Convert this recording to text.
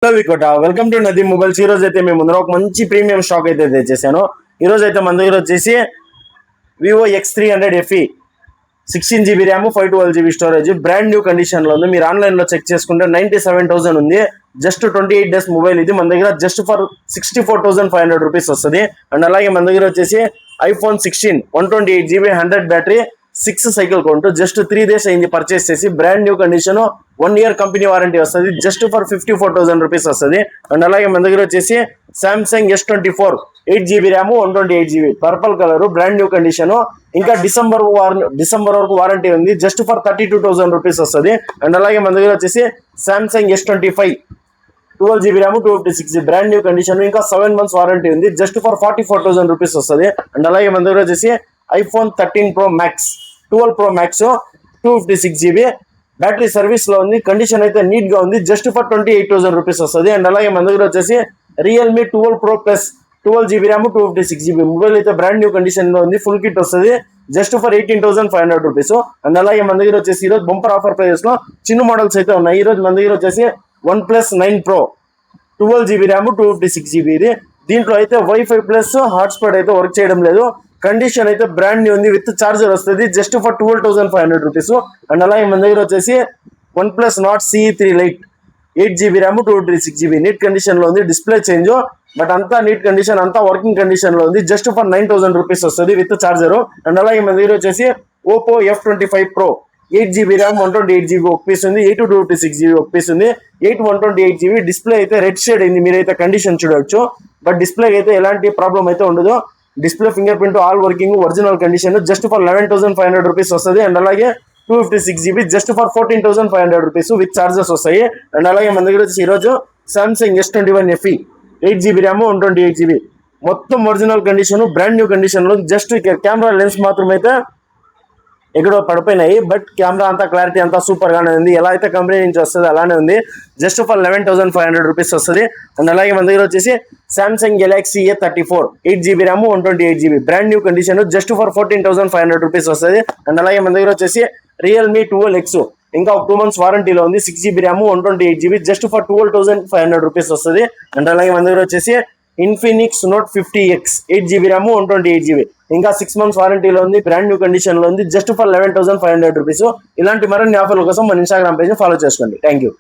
Hello V Kota, welcome to నదీ mobiles. ఈ రోజు అయితే మేము ముందర ఒక మంచి ప్రీమియం స్టాక్ అయితే తెచ్చేసాను. ఈ రోజు అయితే మన దగ్గర వచ్చేసి Vivo X300FE 16GB RAM 512GB storage brand new condition లో ఉంది. మీరు ఆన్లైన్ లో చెక్ చేసుకుంటే 97,000 ఉంది. జస్ట్ 28 డేస్ మొబైల్ ఇది. మన దగ్గర జస్ట్ ఫర్ 64,500 రూపీస్ వస్తుంది. అండ్ అలాగే మన దగ్గర వచ్చేసి iPhone 16 128GB 100 battery 6 cycle count just 3 days అయింది పర్చేస్ చేసి. Brand new condition 1 year company warranty వస్తుంది. జస్ట్ ఫర్ 54,000 రూపీస్ వస్తుంది. అండ్ అలాగే మన దగ్గర వచ్చేసి Samsung S24 8GB RAM 128GB purple colour brand new condition. ఇంకా డిసెంబర్ వరకు వారంటీ ఉంది. జస్ట్ ఫర్ 32,000 రూపీస్ వస్తుంది. అండ్ అలాగే మన దగ్గర వచ్చేసి Samsung S25 12GB RAM 256GB brand new condition. ఇంకా 7 months వారంటీ ఉంది. జస్ట్ ఫర్ 44,000 రూపీస్ వస్తుంది. అండ్ అలాగే మన దగ్గర వచ్చేసి iPhone 13 Pro Max 12 Pro Max 256GB battery service లో ఉంది. కండిషన్ అయితే నీట్ గా ఉంది. జస్ట్ ఫర్ 28,000 రూపీస్ వస్తుంది. అండ్ అలాగే మన దగ్గర వచ్చేసి Realme 12 Pro Plus 12GB RAM 256GB mobile అయితే బ్రాండ్ న్యూ కండిషన్ లో ఉంది. ఫుల్ కిట్ వస్తుంది. Just for 18,500 rupees. అండ్ అలాగే మన దగ్గర వచ్చేసి ఈరోజు బంపర్ ఆఫర్ ప్రైజెస్ లో చిన్న మోడల్స్ అయితే ఉన్నాయి. ఈ రోజు మన దగ్గర వచ్చేసి OnePlus 9 Pro 12GB RAM 256GB ఇది. దీంట్లో అయితే వైఫై ప్లస్ హాట్స్పాట్ అయితే వర్క్ చేయడం లేదు. కండిషన్ అయితే బ్రాండ్ న్యూ ఉంది. విత్ చార్జర్ వస్తుంది. Just for 12,500 rupees. అండ్ అలాగే మన దగ్గర వచ్చేసి OnePlus Nord CE3 Lite 8GB RAM 256GB neat condition లో ఉంది. డిస్ప్లే చేంజ్ బట్ అంతా నీట్ కండిషన్, అంతా వర్కింగ్ కండిషన్ లో ఉంది. జస్ట్ ఫర్ 9,000 రూపీస్ వస్తుంది విత్ చార్జర్. అండ్ అలాగే మన దగ్గర వచ్చేసి Oppo F25 Pro 8GB RAM 128GB ఒక పీస్ ఉంది. 8 256GB ఒక పీస్ ఉంది. 8 128GB డిస్ప్లే అయితే రెడ్ షేడ్ అయింది. మీరైతే కండిషన్ చూడొచ్చు. బట్ డిస్ప్లే అయితే ఎలాంటి ప్రాబ్లం అయితే ఉండదు. Display finger print all working original condition. Just for 11,500 rupees వస్తుంది. అండ్ అలాగే 256GB just for 14,500 rupees with charges వస్తాయి. అండ్ అలాగే మన దగ్గర వచ్చి ఈరోజు Samsung S21FE 8GB RAM 128GB మొత్తం original condition brand new condition లో. జస్ట్ కెమెరా లెన్స్ మాత్రం అయితే ఎక్కడో పడిపోయినాయి. బట్ కెమెరా అంతా క్లారిటీ అంతా సూపర్ గానే ఉంది. ఎలా అయితే కంపెనీ నుంచి వస్తుంది అలానే ఉంది. జస్ట్ ఫర్ 11,500 రూపీస్ వస్తుంది. అండ్ అలాగే మన దగ్గర వచ్చేసి Samsung Galaxy A34 8GB RAM 128GB brand new condition just for 14,500 rupees వస్తుంది. అండ్ అలాగే మన దగ్గర వచ్చేసి Realme 12X ఇంకా ఒక 2 months వారంటీలో ఉంది. 6GB RAM 128GB just for 12,500 rupees వస్తుంది. అండ్ అలాగే మన దగ్గర వచ్చేసి Infinix Note 50X 8GB RAM 128GB ఇంకా 6 months వారంటీలో ఉంది. బ్రాండ్ న్యూ కండిషన్ లో ఉంది. Just for 11,500 rupees. ఇలాంటి మరిన్ని ఆఫర్ల కోసం మన ఇన్స్టాగ్రామ్ పేజ్ ఫాలో చేసుకోండి. Thank you.